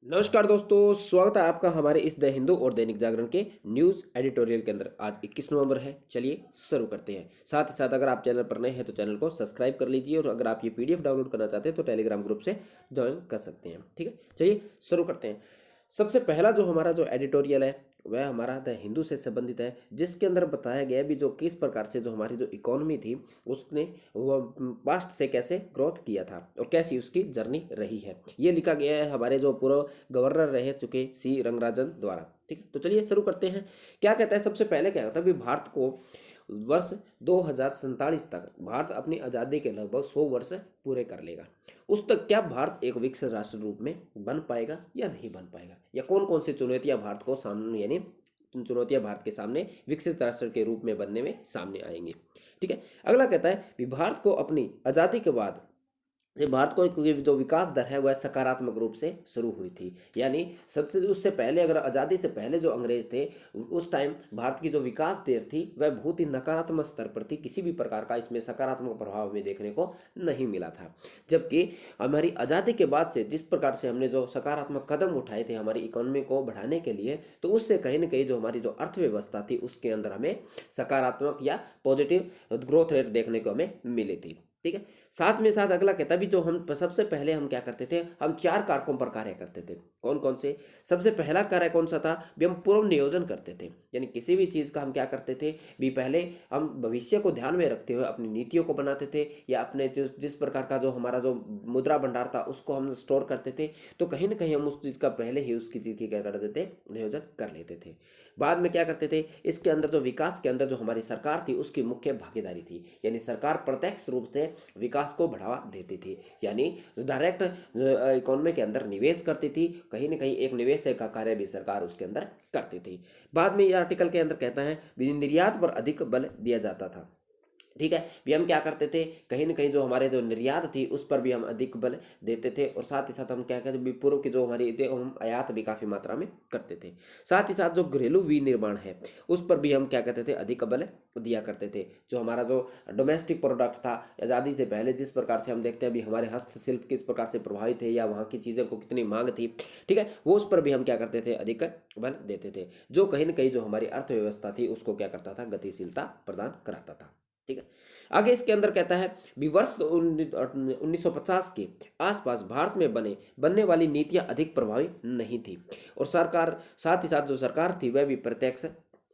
नमस्कार दोस्तों, स्वागत है आपका हमारे इस द हिंदू और दैनिक जागरण के न्यूज़ एडिटोरियल के अंदर। आज 21 नवंबर है। चलिए शुरू करते हैं। साथ ही साथ अगर आप चैनल पर नए हैं तो चैनल को सब्सक्राइब कर लीजिए, और अगर आप ये पीडीएफ डाउनलोड करना चाहते हैं तो टेलीग्राम ग्रुप से ज्वाइन कर सकते हैं। ठीक है, चलिए शुरू करते हैं। सबसे पहला जो हमारा जो एडिटोरियल है वह हमारा द हिंदू से संबंधित है, जिसके अंदर बताया गया है भी जो किस प्रकार से जो हमारी जो इकोनॉमी थी उसने वो पास्ट से कैसे ग्रोथ किया था और कैसी उसकी जर्नी रही है। ये लिखा गया है हमारे जो पूर्व गवर्नर रह चुके सी रंगराजन द्वारा। ठीक है, तो चलिए शुरू करते हैं। क्या कहता है, सबसे पहले क्या कहता है भी भारत को वर्ष 2047 तक भारत अपनी आज़ादी के लगभग 100 वर्ष पूरे कर लेगा। उस तक क्या भारत एक विकसित राष्ट्र रूप में बन पाएगा या नहीं बन पाएगा, या कौन कौन सी चुनौतियां भारत को सामने यानी चुनौतियां भारत के सामने विकसित राष्ट्र के रूप में बनने में सामने आएंगी। ठीक है, अगला कहता है कि भारत को अपनी आज़ादी के बाद ये भारत को जो विकास दर है वह सकारात्मक रूप से शुरू हुई थी। यानी सबसे उससे पहले, अगर आज़ादी से पहले जो अंग्रेज थे उस टाइम भारत की जो विकास दर थी वह बहुत ही नकारात्मक स्तर पर थी। किसी भी प्रकार का इसमें सकारात्मक प्रभाव हमें देखने को नहीं मिला था। जबकि हमारी आज़ादी के बाद से जिस प्रकार से हमने जो सकारात्मक कदम उठाए थे हमारी इकोनॉमी को बढ़ाने के लिए, तो उससे कहीं ना कहीं जो हमारी जो अर्थव्यवस्था थी उसके अंदर हमें सकारात्मक या पॉजिटिव ग्रोथ रेट देखने को हमें मिली थी। ठीक है, साथ में साथ अगला कहता भी जो हम सबसे पहले हम क्या करते थे, हम चार कारकों पर कार्य करते थे। कौन कौन से? सबसे पहला कार्य कौन सा था भी, हम पूर्व नियोजन करते थे। यानी किसी भी चीज़ का हम क्या करते थे भी, पहले हम भविष्य को ध्यान में रखते हुए अपनी नीतियों को बनाते थे, या अपने जिस प्रकार का जो हमारा जो मुद्रा भंडार था उसको हम स्टोर करते थे। तो कहीं ना कहीं हम उस चीज़ का पहले ही उसकी चीज़ की क्या कर देते थे, नियोजन कर लेते थे। बाद में क्या करते थे, इसके अंदर जो विकास के अंदर जो हमारी सरकार थी उसकी मुख्य भागीदारी थी। यानी सरकार प्रत्यक्ष रूप से विकास को बढ़ावा देती थी, यानी डायरेक्ट इकोनॉमी के अंदर निवेश करती थी। कहीं ना कहीं एक निवेश का कार्य भी सरकार उसके अंदर करती थी। बाद में ये आर्टिकल के अंदर कहता है निर्यात पर अधिक बल दिया जाता था। ठीक है, भी हम क्या करते थे, कहीं ना कहीं जो हमारे जो निर्यात थी उस पर भी हम अधिक बल देते थे, और साथ ही साथ हम क्या करते भी पूर्व की जो हमारी थे हम आयात भी काफ़ी मात्रा में करते थे। साथ ही साथ जो घरेलू विनिर्माण है उस पर भी हम क्या करते थे, अधिक बल दिया करते थे। जो हमारा जो डोमेस्टिक प्रोडक्ट था आज़ादी से पहले, जिस प्रकार से हम देखते हैं अभी हमारे हस्तशिल्प किस प्रकार से प्रभावित है या वहाँ की चीज़ों को कितनी मांग थी, ठीक है, वो उस पर भी हम क्या करते थे, अधिक बल देते थे, जो कहीं ना कहीं जो हमारी अर्थव्यवस्था थी उसको क्या करता था, गतिशीलता प्रदान कराता था। ठीक है, आगे इसके अंदर कहता है भी वर्ष 1950 के आसपास भारत में बनने वाली नीतियां अधिक प्रभावी नहीं थी, और सरकार साथ ही साथ जो सरकार थी वह भी प्रत्यक्ष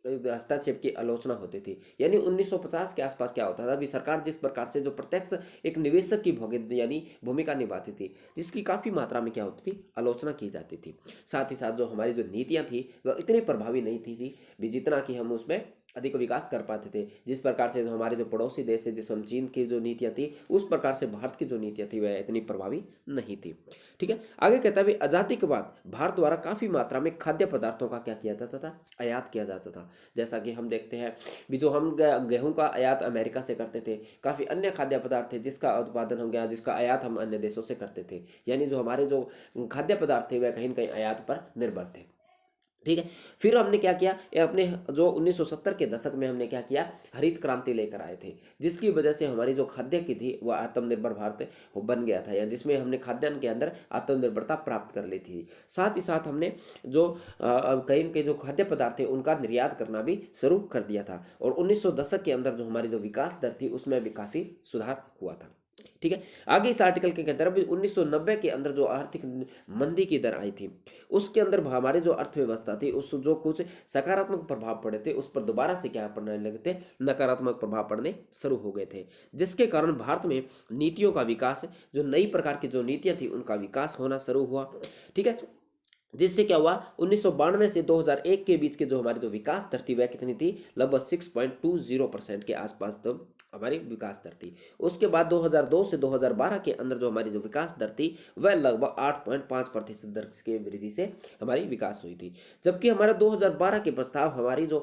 हस्तक्षेप की आलोचना होती थी। यानी 1950 के आसपास क्या होता था भी, सरकार जिस प्रकार से जो प्रत्यक्ष एक निवेशक की यानी भूमिका निभाती थी, जिसकी काफ़ी मात्रा में क्या होती थी, आलोचना की जाती थी। साथ ही साथ जो हमारी जो नीतियां थी वह इतनी प्रभावी नहीं थी भी जितना कि हम उसमें अधिक विकास कर पाते थे। जिस प्रकार से जो हमारे जो पड़ोसी देश है, जिस हम चीन की जो नीतियाँ थी उस प्रकार से भारत की जो नीतियाँ थी वह इतनी प्रभावी नहीं थी। ठीक है, आगे कहता है भी आज़ादी के बाद भारत द्वारा काफ़ी मात्रा में खाद्य पदार्थों का क्या किया जाता था, आयात किया जाता था। जैसा कि हम देखते हैं भी जो हम गेहूं का आयात अमेरिका से करते थे, काफ़ी अन्य खाद्य पदार्थ थे जिसका उत्पादन हम गया जिसका आयात हम अन्य देशों से करते थे। यानी जो हमारे जो खाद्य पदार्थ थे वह कहीं ना कहीं आयात पर निर्भर थे। ठीक है, फिर हमने क्या किया, ये अपने जो 1970 के दशक में हमने क्या किया, हरित क्रांति लेकर आए थे, जिसकी वजह से हमारी जो खाद्य की थी वह आत्मनिर्भर भारत बन गया था, या जिसमें हमने खाद्यान्न के अंदर आत्मनिर्भरता प्राप्त कर ली थी। साथ ही साथ हमने जो कहीं के जो खाद्य पदार्थ थे उनका निर्यात करना भी शुरू कर दिया था, और 1900 दशक के अंदर जो हमारी जो विकास दर थी उसमें भी काफ़ी सुधार हुआ था। ठीक है, आगे इस आर्टिकल के अंदर अभी 1990 के अंदर जो आर्थिक मंदी की दर आई थी उसके अंदर हमारी जो अर्थव्यवस्था थी उस जो कुछ सकारात्मक प्रभाव पड़े थे उस पर दोबारा से क्या पड़ने लगे थे, नकारात्मक प्रभाव पड़ने शुरू हो गए थे, जिसके कारण भारत में नीतियों का विकास, जो नई प्रकार की जो नीतियां थी उनका विकास होना शुरू हुआ। ठीक है, जिससे क्या हुआ, 1992 से 2001 के बीच के जो हमारी जो विकास दर थी वह कितनी थी, लगभग 6.20% के आसपास तो हमारी विकास दर थी। उसके बाद 2002 से 2012 के अंदर जो हमारी जो विकास दर थी वह लगभग 8.5% दर की वृद्धि से हमारी विकास हुई थी। जबकि हमारा 2012 के प्रस्ताव हमारी जो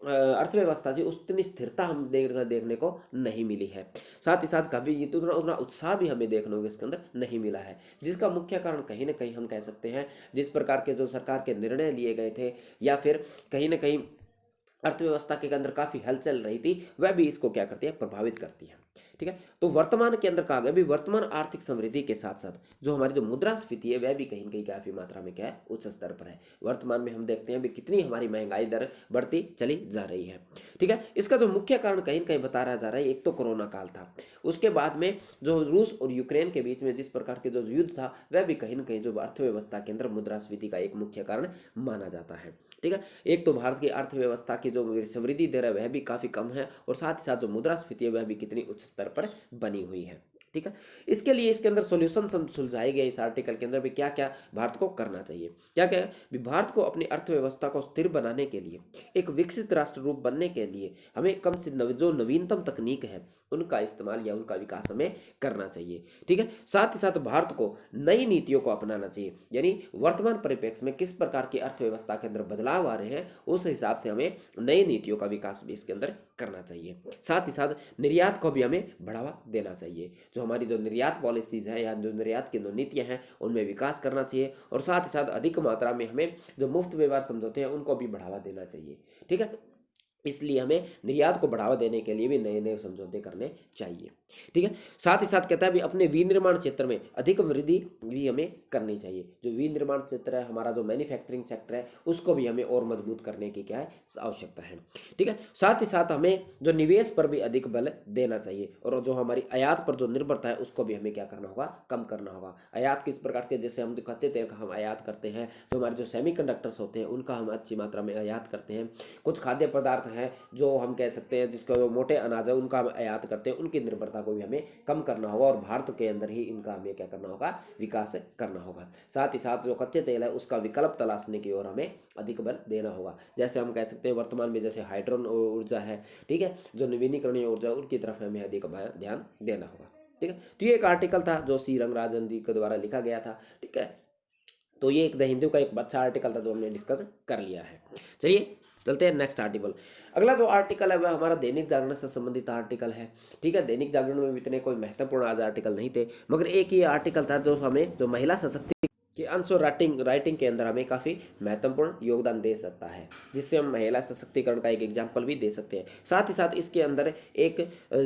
अर्थव्यवस्था थी उतनी स्थिरता हम देखने को नहीं मिली है। साथ ही साथ कभी ये तो उतना उतना उत्साह भी हमें देखने को इसके अंदर नहीं मिला है, जिसका मुख्य कारण कहीं ना कहीं हम कह सकते हैं जिस प्रकार के जो सरकार के निर्णय लिए गए थे, या फिर कहीं ना कहीं अर्थव्यवस्था के अंदर काफ़ी हलचल रही थी, वह भी इसको क्या करती है, प्रभावित करती है। ठीक है। तो वर्तमान के अंदर कहा गया भी वर्तमान आर्थिक समृद्धि के साथ साथ जो हमारी जो मुद्रास्फीति है वह भी कहीं न कहीं काफ़ी मात्रा में क्या है, उच्च स्तर पर है। वर्तमान में हम देखते हैं भी कितनी हमारी महंगाई दर बढ़ती चली जा रही है, ठीक है। इसका जो मुख्य कारण कहीं न कहीं बताया जा रहा है, एक तो कोरोना काल था, उसके बाद में जो रूस और यूक्रेन के बीच में जिस प्रकार के जो युद्ध था वह भी कहीं न कहीं जो अर्थव्यवस्था के अंदर मुद्रास्फीति का एक मुख्य कारण माना जाता है, ठीक है। एक तो भारत की अर्थव्यवस्था की जो समृद्धि दर है वह भी काफ़ी कम है और साथ ही साथ जो मुद्रास्फीति है वह भी कितनी उच्च स्तर पर बनी हुई है, ठीक है। इसके लिए इसके अंदर सॉल्यूशन सुलझाए गए इस आर्टिकल के अंदर भी क्या क्या भारत को करना चाहिए, क्या क्या भी भारत को अपनी अर्थव्यवस्था को स्थिर बनाने के लिए, एक विकसित राष्ट्र रूप बनने के लिए हमें कम से जो नवीनतम तकनीक है उनका इस्तेमाल या उनका विकास हमें करना चाहिए, ठीक है। साथ ही साथ भारत को नई नीतियों को अपनाना चाहिए, यानी वर्तमान परिप्रेक्ष्य में किस प्रकार की अर्थव्यवस्था के अंदर बदलाव आ रहे हैं उस हिसाब से हमें नई नीतियों का विकास भी इसके अंदर करना चाहिए। साथ ही साथ निर्यात को भी हमें बढ़ावा देना चाहिए, जो हमारी जो निर्यात पॉलिसीज है या जो निर्यात की जो नीतियां हैं उनमें विकास करना चाहिए और साथ ही साथ अधिक मात्रा में हमें जो मुफ्त व्यवहार समझौते हैं उनको भी बढ़ावा देना चाहिए, ठीक है। इसलिए हमें निर्यात को बढ़ावा देने के लिए भी नए नए समझौते करने चाहिए, ठीक है। साथ ही साथ कहता है भी अपने विनिर्माण क्षेत्र में अधिक वृद्धि भी हमें करनी चाहिए। जो विनिर्माण क्षेत्र है हमारा, जो मैन्युफैक्चरिंग सेक्टर है उसको भी हमें और मजबूत करने की क्या है, आवश्यकता है, ठीक है। साथ ही साथ हमें जो निवेश पर भी अधिक बल देना चाहिए और जो हमारी आयात पर जो निर्भरता है उसको भी हमें क्या करना होगा, कम करना होगा। आयात किस प्रकार के, जैसे हम कच्चे तेल का हम आयात करते हैं, जो हमारे जो सेमीकंडक्टर्स होते हैं उनका हम अच्छी मात्रा में आयात करते हैं, कुछ खाद्य पदार्थ हैं जो हम कह सकते हैं जिसका जो मोटे अनाज है उनका हम आयात करते हैं, उनकी निर्भरता को भी हमें कम करना होगा और भारत के अंदर ही इनका हमें क्या करना होगा, विकास करना होगा। साथ ही साथ जो कच्चे तेल है उसका विकल्प तलाशने की ओर हमें अधिक बल देना होगा। जैसे हम कह सकते हैं वर्तमान में जैसे हाइड्रोजन ऊर्जा है, ठीक है, जो नवीनीकरणीय ऊर्जा उनकी तरफ हमें अधिक ध्यान देना होगा, ठीक है। तो ये एक आर्टिकल था जो सी रंगराजन जी के द्वारा लिखा गया था, ठीक है। तो ये एक द हिंदू का एक अच्छा आर्टिकल था जो हमने डिस्कस कर लिया है। चलिए चलते हैं नेक्स्ट आर्टिकल। अगला जो आर्टिकल है वह हमारा दैनिक जागरण से संबंधित आर्टिकल है, ठीक है। दैनिक जागरण में इतने कोई महत्वपूर्ण आज आर्टिकल नहीं थे, मगर एक ये आर्टिकल था जो हमें जो महिला सशक्ति के अंश और राइटिंग के अंदर हमें काफ़ी महत्वपूर्ण योगदान दे सकता है, जिससे हम महिला सशक्तिकरण का एक एग्जाम्पल भी दे सकते हैं। साथ ही साथ इसके अंदर एक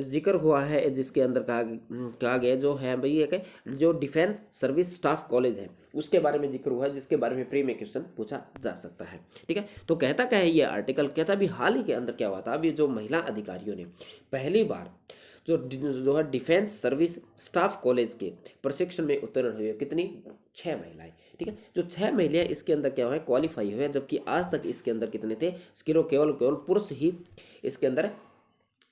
जिक्र हुआ है जिसके अंदर कहा गया जो है भाई एक जो डिफेंस सर्विस स्टाफ कॉलेज है उसके बारे में जिक्र हुआ है, जिसके बारे में प्री में क्वेश्चन पूछा जा सकता है, ठीक है। तो कहता क्या है ये आर्टिकल, कहता अभी हाल ही के अंदर क्या हुआ था, अभी जो महिला अधिकारियों ने पहली बार जो है डिफेंस सर्विस स्टाफ कॉलेज के प्रशिक्षण में उत्तीर्ण हुई है, कितनी, 6 महिलाएं, ठीक है। जो 6 महिलाएं इसके अंदर क्या हुआ है, क्वालिफाई हुए हैं, जबकि आज तक इसके अंदर कितने थे, केवल पुरुष ही इसके अंदर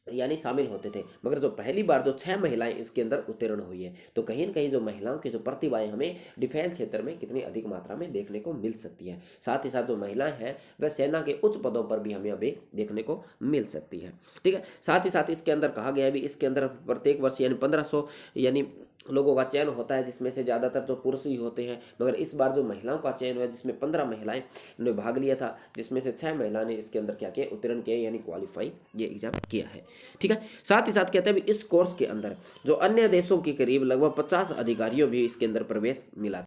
यानी शामिल होते थे, मगर जो पहली बार जो 6 महिलाएं इसके अंदर उत्तीर्ण हुई है, तो कहीं ना कहीं जो महिलाओं की जो प्रतिभाएं हमें डिफेंस क्षेत्र में कितनी अधिक मात्रा में देखने को मिल सकती है। साथ ही साथ जो महिलाएं हैं वह सेना के उच्च पदों पर भी हमें अभी देखने को मिल सकती है, ठीक है। साथ ही साथ इसके अंदर कहा गया है भी इसके अंदर प्रत्येक वर्ष यानी 1500 यानी लोगों का चयन होता है, जिसमें से ज़्यादातर जो पुरुष ही होते हैं, मगर इस बार जो महिलाओं का चयन हुआ जिसमें 15 महिलाएं ने भाग लिया था, जिसमें से 6 महिला ने इसके अंदर क्या किया, उत्तीर्ण किया यानी क्वालिफाई ये एग्जाम किया है, ठीक है। साथ ही साथ कहते हैं भी इस कोर्स के अंदर जो अन्य देशों के करीब लगभग 50 अधिकारियों भी इसके अंदर प्रवेश मिला,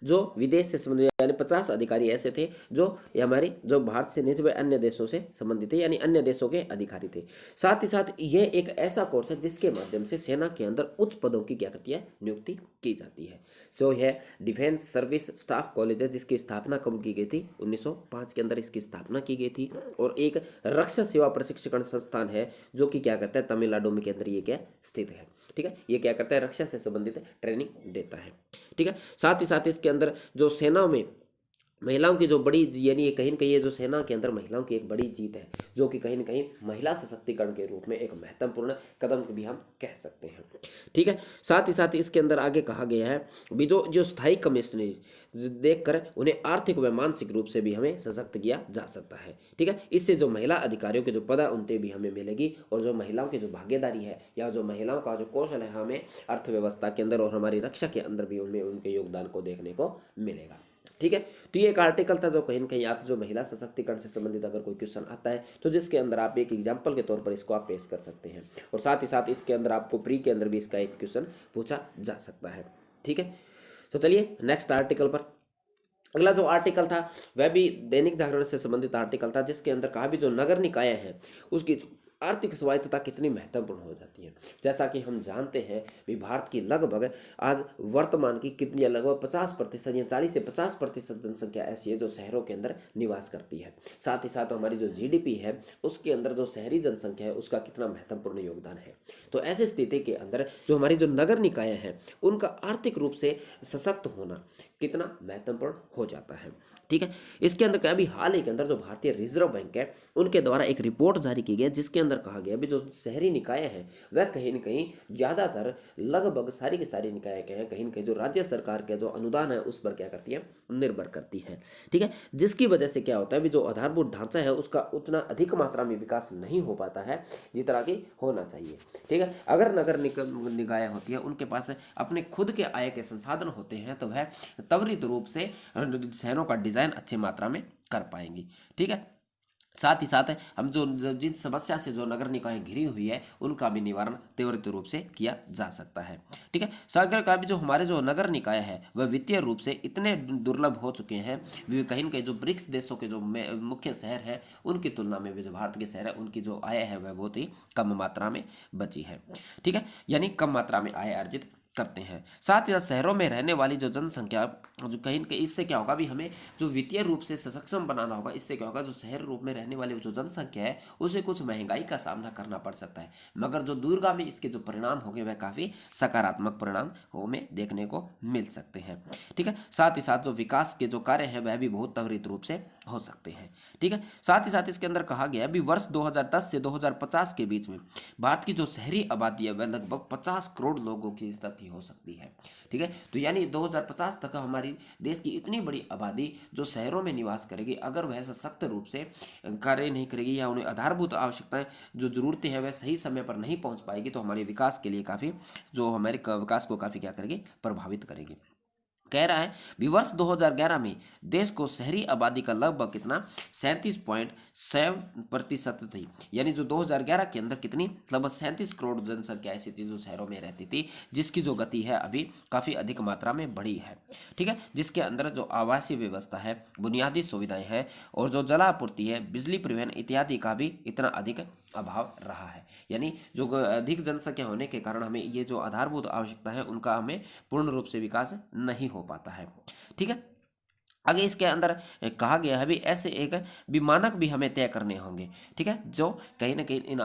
जो विदेश से संबंधित यानी 50 अधिकारी ऐसे थे जो हमारे जो भारत से नहीं थे, वे अन्य देशों से संबंधित थे यानी अन्य देशों के अधिकारी थे। साथ ही साथ ये एक ऐसा कोर्स है जिसके माध्यम से सेना के अंदर उच्च पदों की क्या करती है, नियुक्ति की जाती है। सो यह डिफेंस सर्विस स्टाफ कॉलेज है जिसकी स्थापना कब की गई थी, 1905 के अंदर इसकी स्थापना की गई थी, और एक रक्षा सेवा प्रशिक्षण संस्थान है जो कि क्या करता है, तमिलनाडु में के अंदर ये क्या स्थित है, ठीक है। ये क्या करता है, रक्षा से संबंधित ट्रेनिंग देता है, ठीक है। साथ ही साथ इसके अंदर जो सेना में महिलाओं की जो बड़ी यानी कहीं ना कहीं ये जो सेना के अंदर महिलाओं की एक बड़ी जीत है, जो कि कहीं ना कहीं महिला सशक्तिकरण के रूप में एक महत्वपूर्ण कदम भी हम कह सकते हैं, ठीक है। साथ ही साथ इसके अंदर आगे कहा गया है भी जो स्थायी कमिश्नरी देखकर उन्हें आर्थिक व मानसिक रूप से भी हमें सशक्त किया जा सकता है, ठीक है। इससे जो महिला अधिकारियों के जो पद उनते भी हमें मिलेगी और जो महिलाओं की जो भागीदारी है या जो महिलाओं का जो कौशल है हमें अर्थव्यवस्था के अंदर और हमारी रक्षा के अंदर भी उनमें उनके योगदान को देखने को मिलेगा, ठीक है। तो ये एक आर्टिकल था जो कहीं ना कहीं आप जो महिला सशक्तिकरण से संबंधित अगर कोई क्वेश्चन आता है तो जिसके अंदर आप एक एग्जाम्पल के तौर पर इसको आप पेश कर सकते हैं, और साथ ही साथ इसके अंदर आपको प्री के अंदर भी इसका एक क्वेश्चन पूछा जा सकता है, ठीक है। तो चलिए नेक्स्ट आर्टिकल पर। अगला जो आर्टिकल था वह भी दैनिक जागरण से संबंधित आर्टिकल था, जिसके अंदर कहा भी जो नगर निकाय है उसकी आर्थिक स्वायत्तता कितनी महत्वपूर्ण हो जाती है। जैसा कि हम जानते हैं भी भारत की लगभग आज वर्तमान की कितनी लगभग 50% या 40 से 50% जनसंख्या ऐसी है जो शहरों के अंदर निवास करती है। साथ ही साथ हमारी जो जीडीपी है उसके अंदर जो शहरी जनसंख्या है उसका कितना महत्वपूर्ण योगदान है। तो ऐसी स्थिति के अंदर जो हमारी जो नगर निकाय हैं उनका आर्थिक रूप से सशक्त होना कितना महत्वपूर्ण हो जाता है। ठीक है, इसके अंदर क्या भी हाल ही के अंदर जो भारतीय रिजर्व बैंक है उनके द्वारा एक रिपोर्ट जारी की गई है जिसके अंदर कहा गया भी जो शहरी निकाय हैं वह कहीं न कहीं ज़्यादातर लगभग सारी की सारी निकाय के हैं कहीं न कहीं जो राज्य सरकार का जो अनुदान है उस पर क्या करती है, निर्भर करती है। ठीक है, जिसकी वजह से क्या होता है भी जो आधारभूत ढांचा है उसका उतना अधिक मात्रा में विकास नहीं हो पाता है जितना कि होना चाहिए। ठीक है, अगर नगर निकाय होती है उनके पास अपने खुद के आय के संसाधन होते हैं तो वह त्वरित रूप से शहरों का डिजाइन अच्छी मात्रा में कर पाएंगी। ठीक है, साथ ही साथ हम जिन समस्या से जो नगर निकाय घिरी हुई है उनका भी निवारण त्वरित रूप से किया जा सकता है। ठीक है, सरकार का भी जो हमारे जो नगर निकाय है वह वित्तीय रूप से इतने दुर्लभ हो चुके हैं वे कहीं न कहीं जो ब्रिक्स देशों के जो मुख्य शहर है उनकी तुलना में भी जो भारत के शहर है उनकी जो आय है वह बहुत ही कम मात्रा में बची है। ठीक है, यानी कम मात्रा में आय अर्जित करते हैं। साथ ही साथ शहरों में रहने वाली जो जनसंख्या जो कहीं न कहीं इससे क्या होगा भी हमें जो वित्तीय रूप से सक्षम बनाना होगा। इससे क्या होगा जो शहर रूप में रहने वाली जो जनसंख्या है उसे कुछ महंगाई का सामना करना पड़ सकता है, मगर जो दूरगामी इसके जो परिणाम होंगे वह काफ़ी सकारात्मक परिणाम हमें देखने को मिल सकते हैं। ठीक है, साथ ही साथ जो विकास के जो कार्य हैं वह भी बहुत त्वरित रूप से हो सकते हैं। ठीक है, साथ ही साथ इसके अंदर कहा गया भी वर्ष 2010 से 2050 के बीच में भारत की जो शहरी आबादी है वह लगभग 50 करोड़ लोगों की तक की हो सकती है। ठीक है, तो यानी 2050 तक हमारी देश की इतनी बड़ी आबादी जो शहरों में निवास करेगी अगर वह सशक्त रूप से कार्य नहीं करेगी या उन्हें आधारभूत आवश्यकताएं जो जरूरतें हैं वह सही समय पर नहीं पहुंच पाएगी तो हमारे विकास के लिए काफ़ी जो हमारे विकास को काफ़ी क्या करेगी, प्रभावित करेगी। कह रहा है भी वर्ष 2011 में देश को शहरी आबादी का लगभग कितना 37.7% थी। यानी जो 2011 के अंदर कितनी लगभग 37 करोड़ जनसंख्या ऐसी थी जो शहरों में रहती थी जिसकी जो गति है अभी काफ़ी अधिक मात्रा में बढ़ी है। ठीक है, जिसके अंदर जो आवासीय व्यवस्था है, बुनियादी सुविधाएं हैं और जो जलापूर्ति है, बिजली परिवहन इत्यादि का भी इतना अधिक अभाव रहा है। यानी जो अधिक जनसंख्या होने के कारण हमें ये जो आधारभूत आवश्यकता है उनका हमें पूर्ण रूप से विकास नहीं हो पाता है। ठीक है, आगे इसके अंदर कहा गया है भी ऐसे एक भी मानक भी हमें तय करने होंगे। ठीक है, जो कहीं ना कहीं इन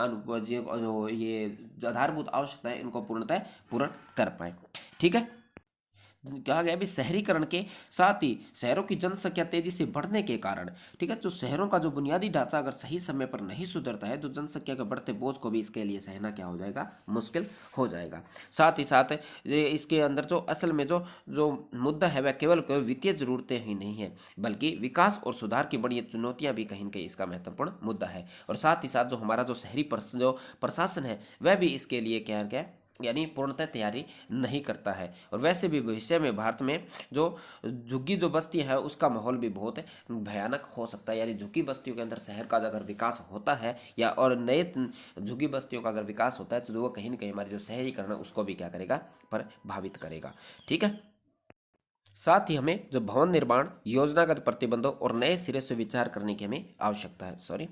जो ये आधारभूत आवश्यकताएं इनको पूर्णतः पूर्ण कर पाए। ठीक है, कहा गया भी शहरीकरण के साथ ही शहरों की जनसंख्या तेजी से बढ़ने के कारण ठीक है तो शहरों का जो बुनियादी ढांचा अगर सही समय पर नहीं सुधरता है तो जनसंख्या के बढ़ते बोझ को भी इसके लिए सहना क्या हो जाएगा, मुश्किल हो जाएगा। साथ ही साथ इसके अंदर जो असल में जो जो मुद्दा है वह केवल केवल वित्तीय जरूरतें ही नहीं है बल्कि विकास और सुधार की बड़ी चुनौतियां भी कहीं न कहीं इसका महत्वपूर्ण मुद्दा है। और साथ ही साथ जो हमारा जो शहरी जो प्रशासन है वह भी इसके लिए क्या क्या यानी पूर्णतः तैयारी नहीं करता है। और वैसे भी भविष्य में भारत में जो झुग्गी जो बस्ती है उसका माहौल भी बहुत भयानक हो सकता है। यानी झुग्गी बस्तियों के अंदर शहर का अगर विकास होता है या और नए झुग्गी बस्तियों का अगर विकास होता है तो वो कहीं ना कहीं हमारी जो शहरीकरण है उसको भी क्या करेगा, प्रभावित करेगा। ठीक है, साथ ही हमें जो भवन निर्माण योजनागत प्रतिबंधों और नए सिरे से विचार करने की हमें आवश्यकता है। सॉरी,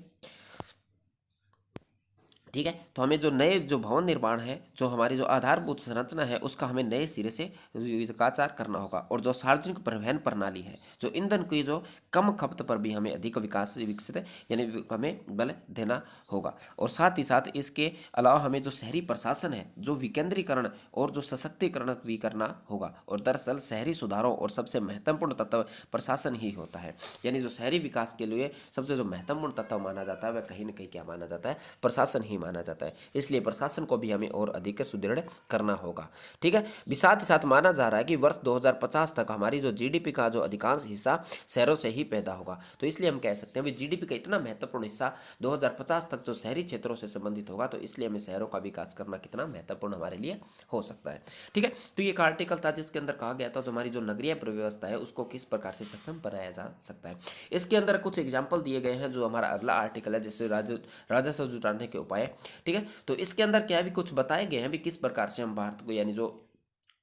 ठीक है, तो हमें जो नए जो भवन निर्माण है, जो हमारी जो आधारभूत संरचना है उसका हमें नए सिरे से विकास करना होगा। और जो सार्वजनिक परिवहन प्रणाली है, जो ईंधन की जो कम खपत पर भी हमें अधिक विकसित यानी हमें बल देना होगा। और साथ ही साथ इसके अलावा हमें जो शहरी प्रशासन है जो विकेंद्रीकरण और जो सशक्तिकरण भी करना होगा। और दरअसल शहरी सुधारों और सबसे महत्वपूर्ण तत्व प्रशासन ही होता है। यानी जो शहरी विकास के लिए सबसे जो महत्वपूर्ण तत्व माना जाता है वह कहीं ना कहीं क्या माना जाता है, प्रशासन ही माना जाता है। इसलिए प्रशासन को भी हमें और अधिक सुदृढ़ करना होगा। ठीक है, साथ ही साथ माना जा रहा है कि वर्ष 2050 तक हमारी जो जीडीपी का जो अधिकांश हिस्सा शहरों से ही पैदा होगा। तो इसलिए हम कह सकते हैं जीडीपी का इतना महत्वपूर्ण हिस्सा 2050 तक जो शहरी क्षेत्रों से संबंधित होगा। तो इसलिए हमें शहरों का विकास करना कितना महत्वपूर्ण हमारे लिए हो सकता है। ठीक है, तो ये एक आर्टिकल था जिसके अंदर कहा गया था जो हमारी जो नगरीय व्यवस्था है उसको किस प्रकार से सक्षम बनाया जा सकता है। इसके अंदर कुछ एग्जाम्पल दिए गए हैं। जो हमारा अगला आर्टिकल है जैसे राजस्व जुटाने के उपाय। ठीक है, तो इसके अंदर क्या भी कुछ बताए गए हैं भी किस प्रकार से हम भारत को यानी जो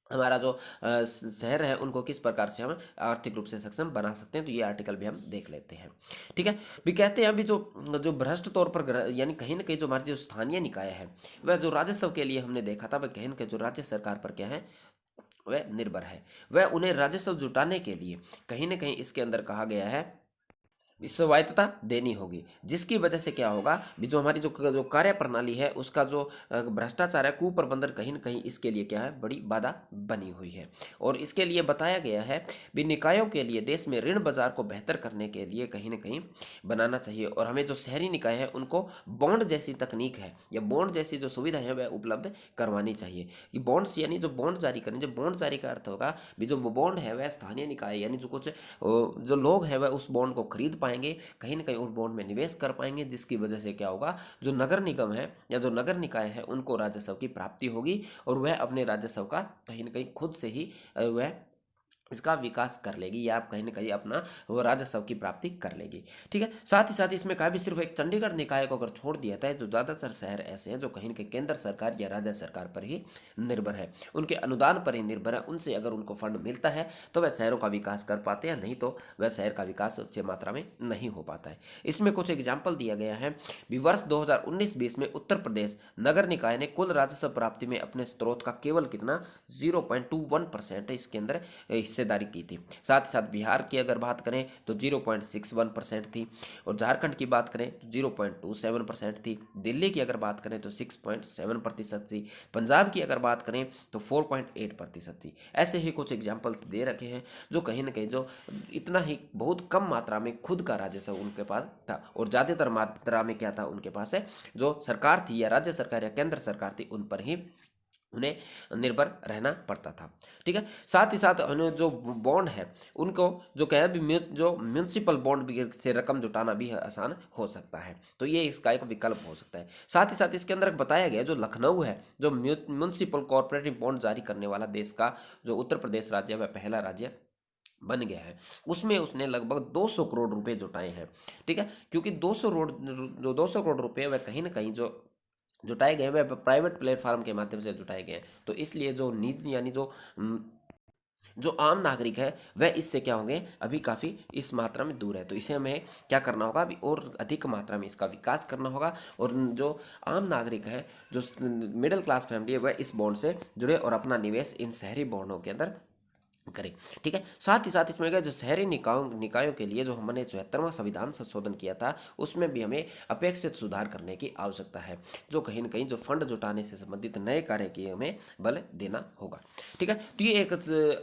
हमारा जो शहर है उनको किस प्रकार से हम आर्थिक रूप से सक्षम बना सकते हैं, तो ये आर्टिकल भी हम देख लेते हैं। ठीक है, भी कहते हैं अभी जो जो भ्रष्ट तौर पर यानी कहीं ना कहीं जो हमारे जो स्थानीय निकाय है वह जो राजस्व के लिए हमने देखा था, वह कहीं ना कहीं जो राज्य सरकार पर क्या है वह निर्भर है। वह उन्हें राजस्व जुटाने के लिए कहीं ना कहीं इसके अंदर कहा गया है स्वायत्तता देनी होगी, जिसकी वजह से क्या होगा भी जो हमारी जो कार्य प्रणाली है उसका जो भ्रष्टाचार है, कुप्रबंधन कहीं न कहीं इसके लिए क्या है बड़ी बाधा बनी हुई है। और इसके लिए बताया गया है भी निकायों के लिए देश में ऋण बाजार को बेहतर करने के लिए कहीं न कहीं बनाना चाहिए, और हमें जो शहरी निकाय है उनको बॉन्ड जैसी तकनीक है या बॉन्ड जैसी जो सुविधा है वह उपलब्ध करवानी चाहिए। कि बॉन्ड्स यानी जो बॉन्ड जारी करने, जो बॉन्ड जारी का अर्थ होगा भी जो बॉन्ड है वह स्थानीय निकाय यानी जो कुछ जो लोग हैं वह उस बॉन्ड को खरीद पाएंगे, कहीं ना कहीं उस बॉन्ड में निवेश कर पाएंगे, जिसकी वजह से क्या होगा जो नगर निगम है या जो नगर निकाय है उनको राजस्व की प्राप्ति होगी, और वह अपने राजस्व का कहीं ना कहीं खुद से ही वह इसका विकास कर लेगी या आप कहीं ना कहीं अपना वो राजस्व की प्राप्ति कर लेगी। ठीक है, साथ ही साथ इसमें कहा भी सिर्फ एक चंडीगढ़ निकाय को अगर छोड़ दिया जाए तो ज़्यादातर शहर ऐसे हैं जो कहीं ना कहीं केंद्र सरकार या राज्य सरकार पर ही निर्भर है, उनके अनुदान पर ही निर्भर है, उनसे अगर उनको फंड मिलता है तो वह शहरों का विकास कर पाते हैं, नहीं तो वह शहर का विकास अच्छे मात्रा में नहीं हो पाता है। इसमें कुछ एग्जाम्पल दिया गया है भी वर्ष 2019-20 में उत्तर प्रदेश नगर निकाय ने कुल राजस्व प्राप्ति में अपने स्रोत का केवल कितना 0.21% इसके अंदर हिस्सेदारी की थी। साथ ही साथ बिहार की अगर बात करें तो 0.61% थी, और झारखंड की बात करें तो 0.27% थी, दिल्ली की अगर बात करें तो 6.7% थी, पंजाब की अगर बात करें तो 4.8% थी। ऐसे ही कुछ एग्जाम्पल्स दे रखे हैं जो कहीं ना कहीं जो इतना ही बहुत कम मात्रा में खुद का राजस्व उनके पास था, और ज़्यादातर मात्रा में क्या था उनके पास है जो सरकार थी या राज्य सरकार या केंद्र सरकार थी उन पर ही उन्हें निर्भर रहना पड़ता था। ठीक है, साथ ही साथ उन्हें जो बॉन्ड है उनको जो कह भी जो म्यूनसिपल बॉन्ड भी से रकम जुटाना भी आसान हो सकता है, तो ये इसका एक विकल्प हो सकता है। साथ ही साथ इसके अंदर बताया गया जो लखनऊ है जो म्यूनसिपल कॉर्पोरेटिव बॉन्ड जारी करने वाला देश का जो उत्तर प्रदेश राज्य है वह पहला राज्य बन गया है, उसमें उसने लगभग 200 करोड़ रुपए जुटाए हैं। ठीक है, क्योंकि 200 करोड़ रुपए वह कहीं ना कहीं जो जुटाए गए वह प्राइवेट प्लेटफार्म के माध्यम से जुटाए गए हैं, तो इसलिए जो नीति यानी जो आम नागरिक है वह इससे क्या होंगे अभी काफ़ी इस मात्रा में दूर है, तो इसे हमें क्या करना होगा अभी और अधिक मात्रा में इसका विकास करना होगा, और जो आम नागरिक है जो मिडिल क्लास फैमिली है वह इस बॉन्ड से जुड़े और अपना निवेश इन शहरी बॉन्डों के अंदर करें। ठीक है, साथ ही साथ इसमें क्या जो शहरी निकायों के लिए जो हमने 74वां संविधान संशोधन किया था उसमें भी हमें अपेक्षित सुधार करने की आवश्यकता है, जो कहीं ना कहीं जो फंड जुटाने से संबंधित नए कार्य की हमें बल देना होगा। ठीक है, तो ये एक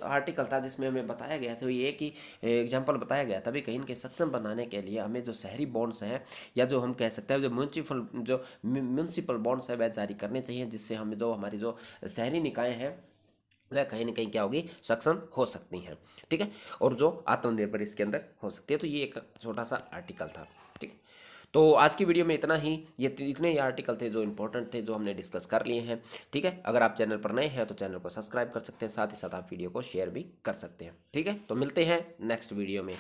आर्टिकल था जिसमें हमें बताया गया था, ये एक ही एग्जाम्पल बताया गया था भी कहीं के सक्षम बनाने के लिए हमें जो शहरी बॉन्ड्स हैं या जो हम कह सकते हैं जो म्यूनसिपल बॉन्ड्स है वह जारी करने चाहिए, जिससे हमें जो हमारी जो शहरी निकाय हैं वह कहीं ना कहीं क्या होगी सक्षम हो सकती हैं। ठीक है, और जो आत्मनिर्भर इसके अंदर हो सकती है, तो ये एक छोटा सा आर्टिकल था। ठीक है, तो आज की वीडियो में इतना ही, ये इतने ही आर्टिकल थे जो इंपॉर्टेंट थे जो हमने डिस्कस कर लिए हैं। ठीक है, अगर आप चैनल पर नए हैं तो चैनल को सब्सक्राइब कर सकते हैं, साथ ही साथ आप वीडियो को शेयर भी कर सकते हैं। ठीक है, तो मिलते हैं नेक्स्ट वीडियो में।